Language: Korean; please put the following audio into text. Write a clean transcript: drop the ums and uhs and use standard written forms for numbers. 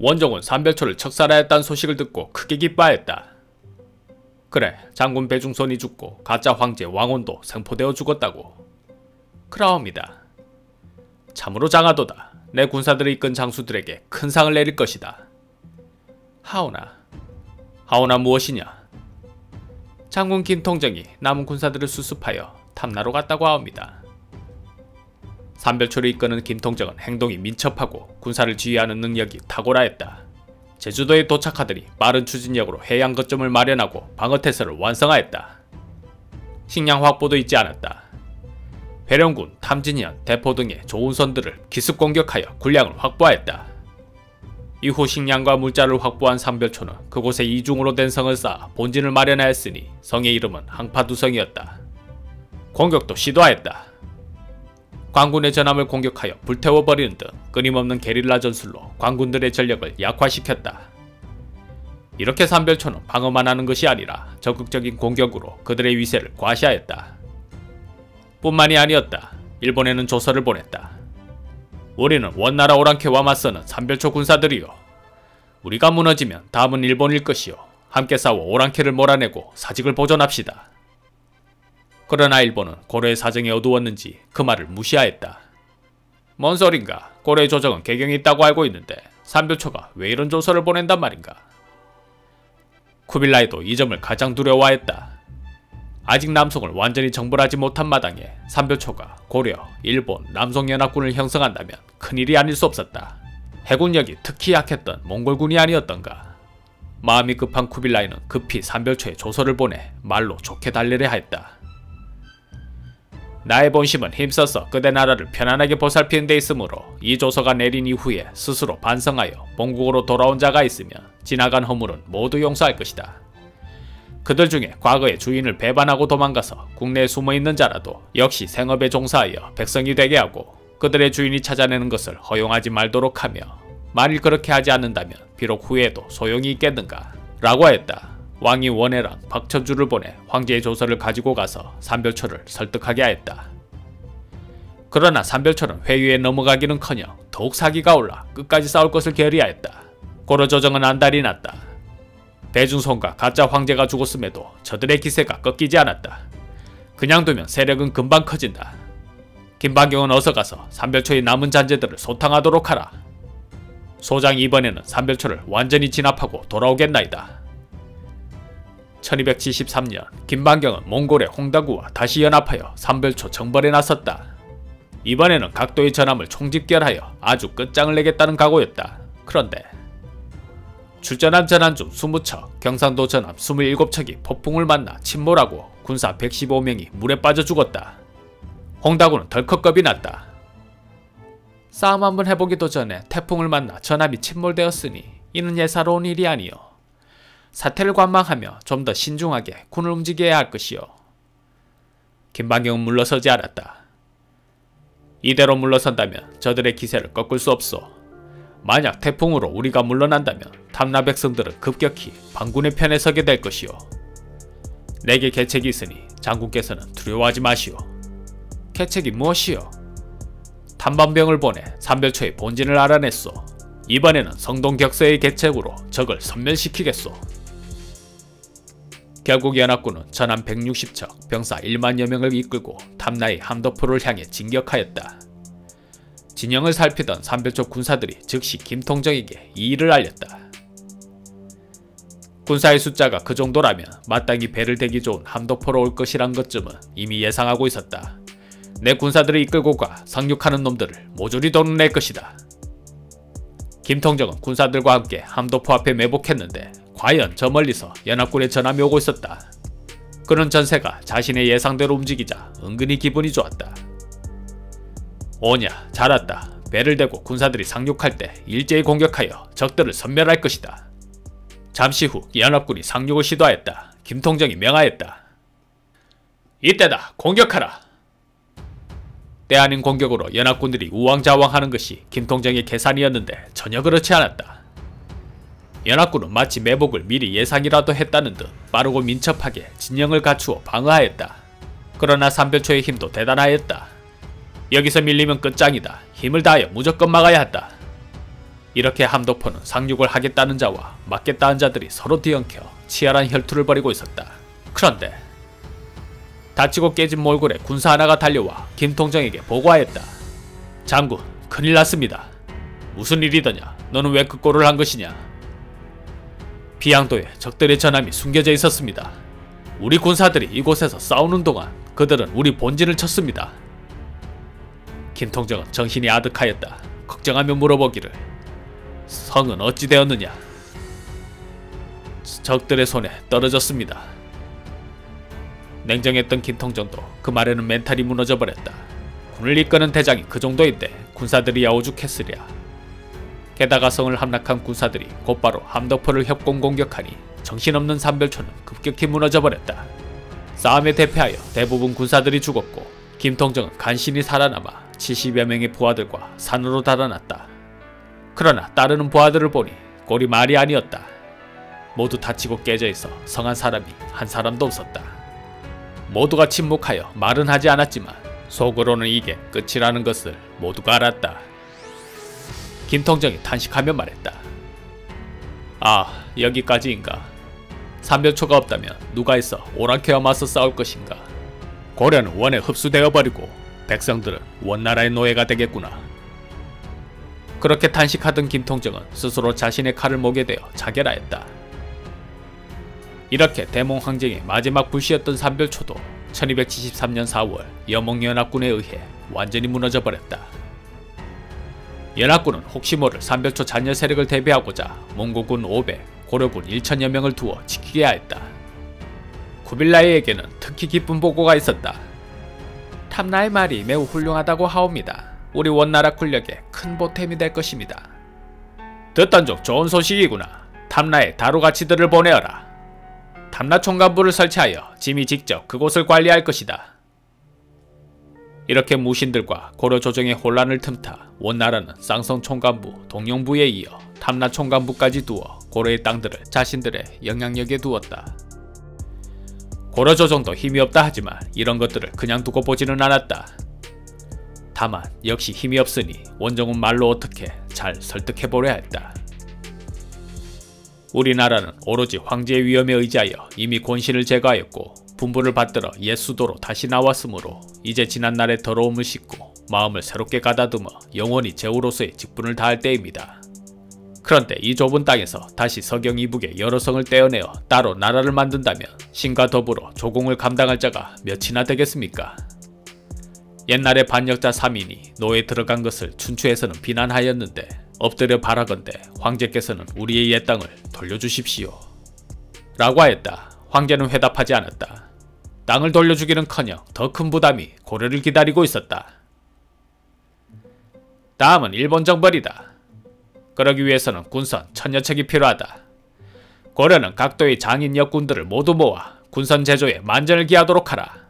원종은 삼별초를 척살하였다는 소식을 듣고 크게 기뻐하였다. 그래, 장군 배중손이 죽고 가짜 황제 왕혼도 생포되어 죽었다고. 그라옵니다. 참으로 장하도다. 내 군사들을 이끈 장수들에게 큰 상을 내릴 것이다. 하오나 무엇이냐? 장군 김통정이 남은 군사들을 수습하여 탐나로 갔다고 하옵니다. 삼별초를 이끄는 김통정은 행동이 민첩하고 군사를 지휘하는 능력이 탁월하였다. 제주도에 도착하더니 빠른 추진력으로 해양 거점을 마련하고 방어태세를 완성하였다. 식량 확보도 잊지 않았다. 회령군, 탐진현, 대포 등의 좋은 선들을 기습 공격하여 군량을 확보하였다. 이후 식량과 물자를 확보한 삼별초는 그곳에 이중으로 된 성을 쌓아 본진을 마련하였으니 성의 이름은 항파두성이었다. 공격도 시도하였다. 관군의 전함을 공격하여 불태워버리는 등 끊임없는 게릴라 전술로 관군들의 전력을 약화시켰다. 이렇게 삼별초는 방어만 하는 것이 아니라 적극적인 공격으로 그들의 위세를 과시하였다. 뿐만이 아니었다. 일본에는 조서를 보냈다. 우리는 원나라 오랑캐와 맞서는 삼별초 군사들이요. 우리가 무너지면 다음은 일본일 것이요. 함께 싸워 오랑캐를 몰아내고 사직을 보존합시다. 그러나 일본은 고려의 사정이 어두웠는지 그 말을 무시하였다. 뭔 소린가? 고려의 조정은 개경이 있다고 알고 있는데 삼별초가 왜 이런 조서를 보낸단 말인가? 쿠빌라이도 이 점을 가장 두려워하였다. 아직 남송을 완전히 정벌하지 못한 마당에 삼별초가 고려, 일본, 남송연합군을 형성한다면 큰일이 아닐 수 없었다. 해군력이 특히 약했던 몽골군이 아니었던가. 마음이 급한 쿠빌라이는 급히 삼별초에 조서를 보내 말로 좋게 달래려 하였다. 나의 본심은 힘써서 그대 나라를 편안하게 보살피는 데 있으므로 이 조서가 내린 이후에 스스로 반성하여 본국으로 돌아온 자가 있으면 지나간 허물은 모두 용서할 것이다. 그들 중에 과거에 주인을 배반하고 도망가서 국내에 숨어있는 자라도 역시 생업에 종사하여 백성이 되게 하고 그들의 주인이 찾아내는 것을 허용하지 말도록 하며 만일 그렇게 하지 않는다면 비록 후에도 소용이 있겠는가 라고 하였다. 왕이 원해랑 박천주를 보내 황제의 조서를 가지고 가서 삼별초를 설득하게 하였다. 그러나 삼별초는 회유에 넘어가기는커녕 더욱 사기가 올라 끝까지 싸울 것을 결의하였다. 고려 조정은 안달이 났다. 배중손과 가짜 황제가 죽었음에도 저들의 기세가 꺾이지 않았다. 그냥 두면 세력은 금방 커진다. 김반경은 어서 가서 삼별초의 남은 잔재들을 소탕하도록 하라. 소장이 이번에는 삼별초를 완전히 진압하고 돌아오겠나이다. 1273년 김반경은 몽골의 홍다구와 다시 연합하여 삼별초 정벌에 나섰다. 이번에는 각도의 전함을 총집결하여 아주 끝장을 내겠다는 각오였다. 그런데 출전함 전함 중 20척, 경상도 전함 27척이 폭풍을 만나 침몰하고 군사 115명이 물에 빠져 죽었다. 홍다구는 덜컥 겁이 났다. 싸움 한번 해보기도 전에 태풍을 만나 전함이 침몰되었으니 이는 예사로운 일이 아니요. 사태를 관망하며 좀 더 신중하게 군을 움직여야 할 것이요. 김반경은 물러서지 않았다. 이대로 물러선다면 저들의 기세를 꺾을 수 없소. 만약 태풍으로 우리가 물러난다면 탐나 백성들은 급격히 반군의 편에 서게 될 것이요. 내게 계책이 있으니 장군께서는 두려워하지 마시오. 계책이 무엇이요? 탐방병을 보내 삼별초의 본진을 알아냈소. 이번에는 성동격서의 계책으로 적을 섬멸시키겠소. 결국 연합군은 전함 160척, 병사 1만여 명을 이끌고 탐나의 함도포를 향해 진격하였다. 진영을 살피던 삼별초 군사들이 즉시 김통정에게 이 일을 알렸다. 군사의 숫자가 그 정도라면 마땅히 배를 대기 좋은 함도포로 올 것이란 것쯤은 이미 예상하고 있었다. 내 군사들을 이끌고 가 상륙하는 놈들을 모조리 도려낼 것이다. 김통정은 군사들과 함께 함도포 앞에 매복했는데 과연 저 멀리서 연합군의 전함이 오고 있었다. 그는 전세가 자신의 예상대로 움직이자 은근히 기분이 좋았다. 오냐, 잘 왔다. 배를 대고 군사들이 상륙할 때 일제히 공격하여 적들을 섬멸할 것이다. 잠시 후 연합군이 상륙을 시도하였다. 김통정이 명하였다. 이때다, 공격하라. 때 아닌 공격으로 연합군들이 우왕좌왕하는 것이 김통정의 계산이었는데 전혀 그렇지 않았다. 연합군은 마치 매복을 미리 예상이라도 했다는 듯 빠르고 민첩하게 진영을 갖추어 방어하였다. 그러나 삼별초의 힘도 대단하였다. 여기서 밀리면 끝장이다. 힘을 다하여 무조건 막아야 한다. 이렇게 함덕포는 상륙을 하겠다는 자와 막겠다는 자들이 서로 뒤엉켜 치열한 혈투를 벌이고 있었다. 그런데 다치고 깨진 몰골에 군사 하나가 달려와 김통정에게 보고하였다. 장군, 큰일 났습니다. 무슨 일이더냐? 너는 왜 그 꼴을 한 것이냐? 비양도에 적들의 전함이 숨겨져 있었습니다. 우리 군사들이 이곳에서 싸우는 동안 그들은 우리 본진을 쳤습니다. 김통정은 정신이 아득하였다. 걱정하며 물어보기를, 성은 어찌 되었느냐? 적들의 손에 떨어졌습니다. 냉정했던 김통정도 그 말에는 멘탈이 무너져버렸다. 군을 이끄는 대장이 그 정도인데 군사들이야 오죽했으랴. 게다가 성을 함락한 군사들이 곧바로 함덕포를 협공 공격하니 정신없는 삼별초는 급격히 무너져버렸다. 싸움에 대패하여 대부분 군사들이 죽었고 김통정은 간신히 살아남아 70여 명의 부하들과 산으로 달아났다. 그러나 따르는 부하들을 보니 꼴이 말이 아니었다. 모두 다치고 깨져있어 성한 사람이 한 사람도 없었다. 모두가 침묵하여 말은 하지 않았지만 속으로는 이게 끝이라는 것을 모두가 알았다. 김통정이 탄식하며 말했다. 아, 여기까지인가? 삼별초가 없다면 누가 있어 오랑캐와 맞서 싸울 것인가? 고려는 원에 흡수되어 버리고 백성들은 원나라의 노예가 되겠구나. 그렇게 탄식하던 김통정은 스스로 자신의 칼을 목에 대어 자결하였다. 이렇게 대몽황쟁의 마지막 불씨였던 삼별초도 1273년 4월 여몽연합군에 의해 완전히 무너져 버렸다. 연합군은 혹시 모를 삼별초 잔여 세력을 대비하고자 몽고군 500, 고려군 1000여 명을 두어 지키게 하였다. 구빌라이에게는 특히 기쁜 보고가 있었다. 탐나의 말이 매우 훌륭하다고 하옵니다. 우리 원나라 군력에 큰 보탬이 될 것입니다. 듣던 중 좋은 소식이구나. 탐나에 다루가치들을 보내어라. 탐나 총관부를 설치하여 짐이 직접 그곳을 관리할 것이다. 이렇게 무신들과 고려 조정의 혼란을 틈타 원나라는 쌍성 총관부, 동영부에 이어 탐나 총관부까지 두어 고려의 땅들을 자신들의 영향력에 두었다. 고려 조정도 힘이 없다 하지만 이런 것들을 그냥 두고 보지는 않았다. 다만 역시 힘이 없으니 원정은 말로 어떻게 잘 설득해보려 했다. 우리나라는 오로지 황제의 위엄에 의지하여 이미 권신을 제거하였고 분부를 받들어 옛 수도로 다시 나왔으므로 이제 지난날의 더러움을 씻고 마음을 새롭게 가다듬어 영원히 제후로서의 직분을 다할 때입니다. 그런데 이 좁은 땅에서 다시 서경 이북의 여러 성을 떼어내어 따로 나라를 만든다면 신과 더불어 조공을 감당할 자가 몇이나 되겠습니까? 옛날에 반역자 3인이 노예에 들어간 것을 춘추에서는 비난하였는데 엎드려 바라건대 황제께서는 우리의 옛 땅을 돌려주십시오 라고 하였다. 황제는 회답하지 않았다. 땅을 돌려주기는커녕 더 큰 부담이 고려를 기다리고 있었다. 다음은 일본 정벌이다. 그러기 위해서는 군선 1000여 척이 필요하다. 고려는 각도의 장인 역군들을 모두 모아 군선 제조에 만전을 기하도록 하라.